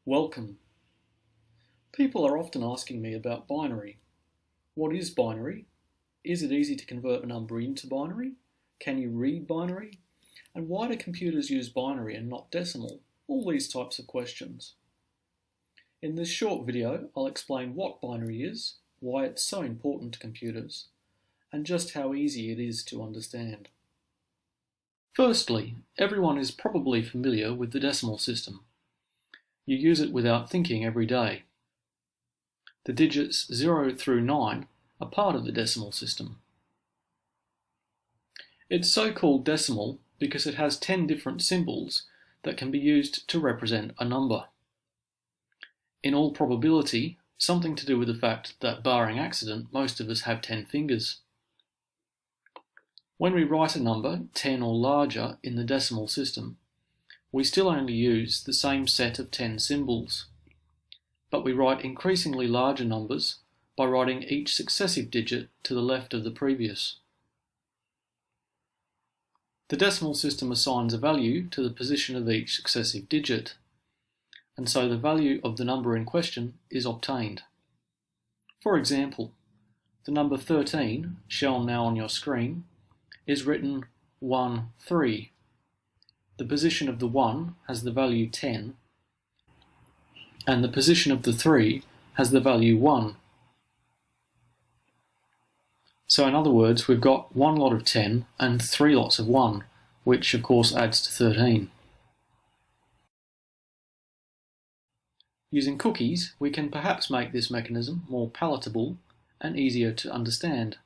Welcome. People are often asking me about binary. What is binary? Is it easy to convert a number into binary? Can you read binary? And why do computers use binary and not decimal? All these types of questions. In this short video, I'll explain what binary is, why it's so important to computers, and just how easy it is to understand. Firstly, everyone is probably familiar with the decimal system. You use it without thinking every day. The digits 0 through 9 are part of the decimal system. It's so called decimal because it has 10 different symbols that can be used to represent a number. In all probability, something to do with the fact that, barring accident, most of us have 10 fingers. When we write a number 10 or larger in the decimal system, we still only use the same set of 10 symbols, but we write increasingly larger numbers by writing each successive digit to the left of the previous. The decimal system assigns a value to the position of each successive digit, and so the value of the number in question is obtained. For example, the number 13, shown now on your screen, is written 1, 3. The position of the 1 has the value 10, and the position of the 3 has the value 1. So in other words, we've got one lot of 10 and 3 lots of 1, which of course adds to 13. Using cookies, we can perhaps make this mechanism more palatable and easier to understand.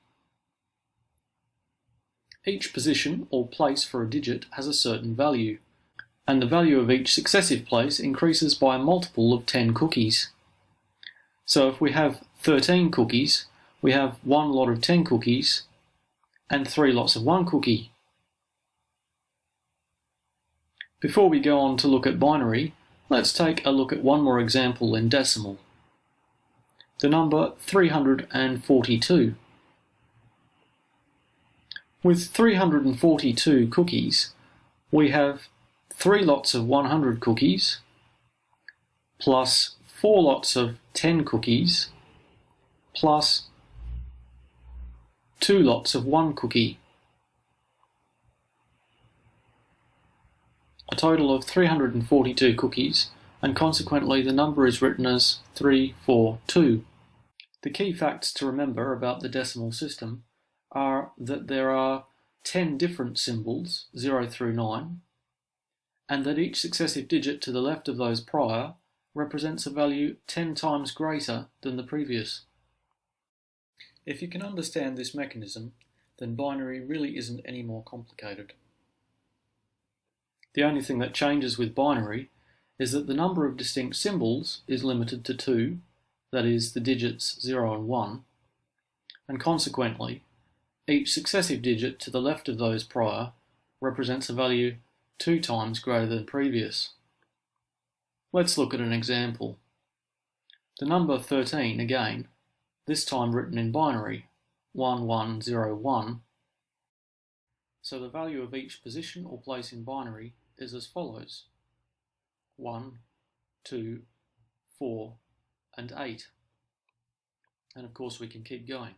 Each position or place for a digit has a certain value, and the value of each successive place increases by a multiple of 10 cookies. So if we have 13 cookies, we have one lot of 10 cookies and 3 lots of 1 cookie. Before we go on to look at binary, let's take a look at one more example in decimal. The number 342. With 342 cookies, we have 3 lots of 100 cookies, plus 4 lots of 10 cookies, plus 2 lots of 1 cookie. A total of 342 cookies, and consequently the number is written as 342. The key facts to remember about the decimal system are that there are 10 different symbols, 0 through 9, and that each successive digit to the left of those prior represents a value 10 times greater than the previous. If you can understand this mechanism, then binary really isn't any more complicated. The only thing that changes with binary is that the number of distinct symbols is limited to 2, that is, the digits 0 and 1, and consequently, each successive digit to the left of those prior represents a value 2 times greater than previous. Let's look at an example. The number 13 again, this time written in binary, 1101. So the value of each position or place in binary is as follows: 1, 2, 4, and 8. And of course we can keep going.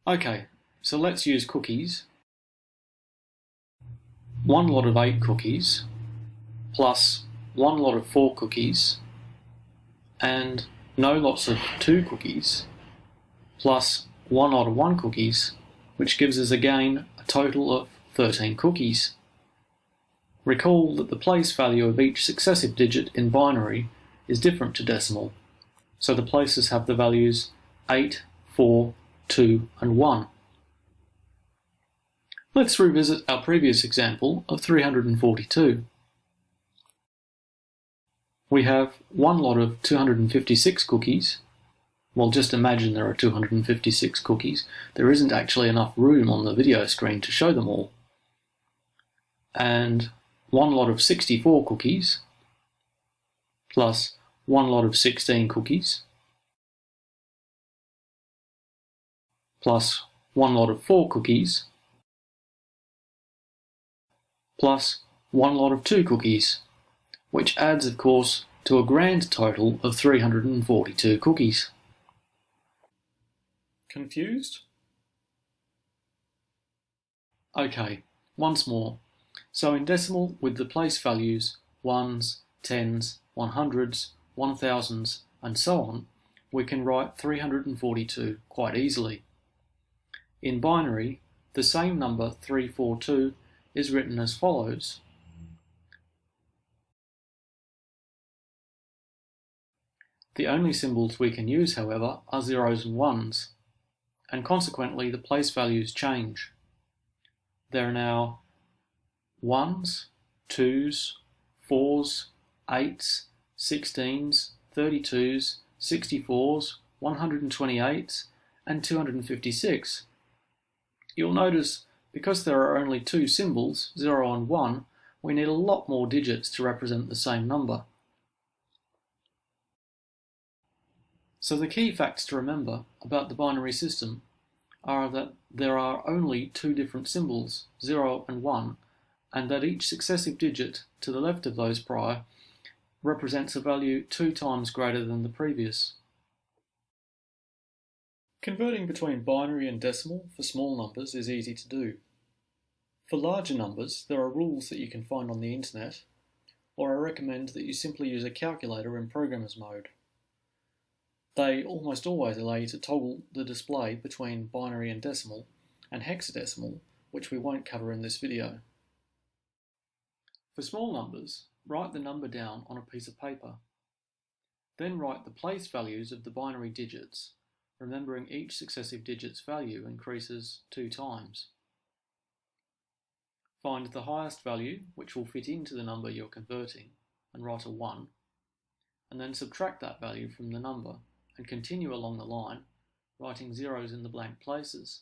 Okay, so let's use cookies. One lot of 8 cookies, plus one lot of 4 cookies, and no lots of 2 cookies, plus one lot of 1 cookies, which gives us again a total of 13 cookies. Recall that the place value of each successive digit in binary is different to decimal, so the places have the values 8, 4, 2, and 1. Let's revisit our previous example of 342. We have one lot of 256 cookies. Well, just imagine there are 256 cookies. There isn't actually enough room on the video screen to show them all. And one lot of 64 cookies, plus one lot of 16 cookies, plus one lot of 4 cookies, plus one lot of 2 cookies, which adds, of course, to a grand total of 342 cookies. Confused? Okay, once more. So in decimal, with the place values 1s, 10s, 100s, 1000s, and so on, we can write 342 quite easily. In binary, the same number 342 is written as follows. The only symbols we can use, however, are zeros and ones, and consequently the place values change. There are now 1s, 2s, 4s, 8s, 16s, 32s, 64s, 128s, and 256. You'll notice, because there are only two symbols, 0 and 1, we need a lot more digits to represent the same number. So the key facts to remember about the binary system are that there are only two different symbols, 0 and 1, and that each successive digit to the left of those prior represents a value 2 times greater than the previous. Converting between binary and decimal for small numbers is easy to do. For larger numbers, there are rules that you can find on the internet, or I recommend that you simply use a calculator in programmer's mode. They almost always allow you to toggle the display between binary and decimal, and hexadecimal, which we won't cover in this video. For small numbers, write the number down on a piece of paper. Then write the place values of the binary digits, remembering each successive digit's value increases 2 times. Find the highest value, which will fit into the number you're converting, and write a 1, and then subtract that value from the number, and continue along the line, writing zeros in the blank places.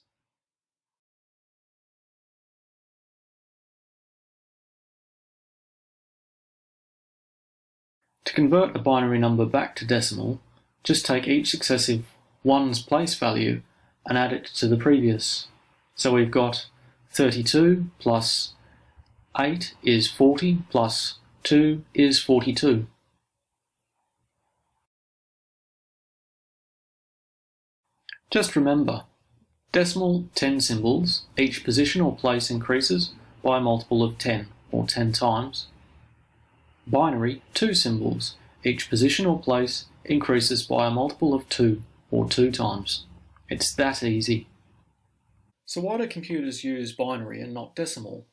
To convert a binary number back to decimal, just take each successive 1's place value and add it to the previous. So we've got 32 plus 8 is 40 plus 2 is 42. Just remember, decimal 10 symbols, each position or place increases by a multiple of 10 or 10 times. Binary 2 symbols, each position or place increases by a multiple of 2 or 2 times. It's that easy. So why do computers use binary and not decimal?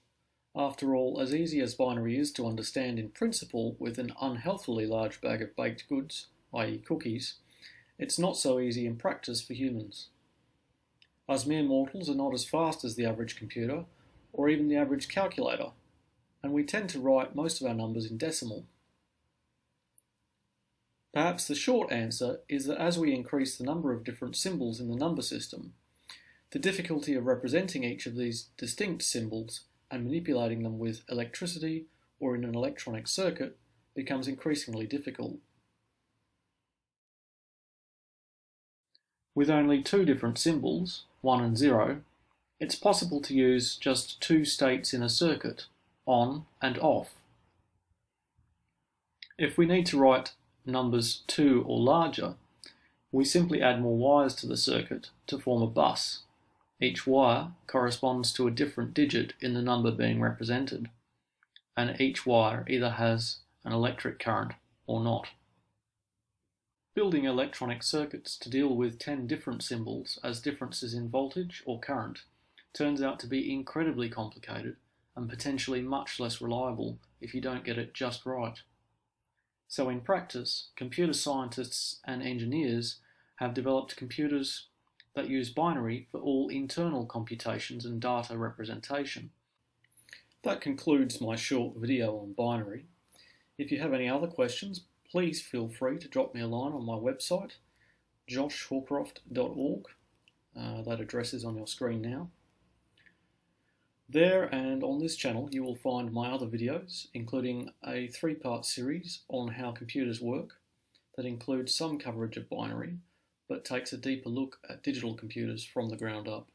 After all, as easy as binary is to understand in principle with an unhealthily large bag of baked goods, i.e. cookies, it's not so easy in practice for humans. Us mere mortals are not as fast as the average computer, or even the average calculator, and we tend to write most of our numbers in decimal. Perhaps the short answer is that as we increase the number of different symbols in the number system, the difficulty of representing each of these distinct symbols and manipulating them with electricity or in an electronic circuit becomes increasingly difficult. With only two different symbols, 1 and 0, it's possible to use just two states in a circuit, on and off. If we need to write numbers 2 or larger, we simply add more wires to the circuit to form a bus. Each wire corresponds to a different digit in the number being represented, and each wire either has an electric current or not. Building electronic circuits to deal with 10 different symbols as differences in voltage or current turns out to be incredibly complicated and potentially much less reliable if you don't get it just right. So in practice, computer scientists and engineers have developed computers that use binary for all internal computations and data representation. That concludes my short video on binary. If you have any other questions, please feel free to drop me a line on my website, joshhawcroft.org. That address is on your screen now. There and on this channel you will find my other videos, including a 3-part series on how computers work that includes some coverage of binary, but takes a deeper look at digital computers from the ground up.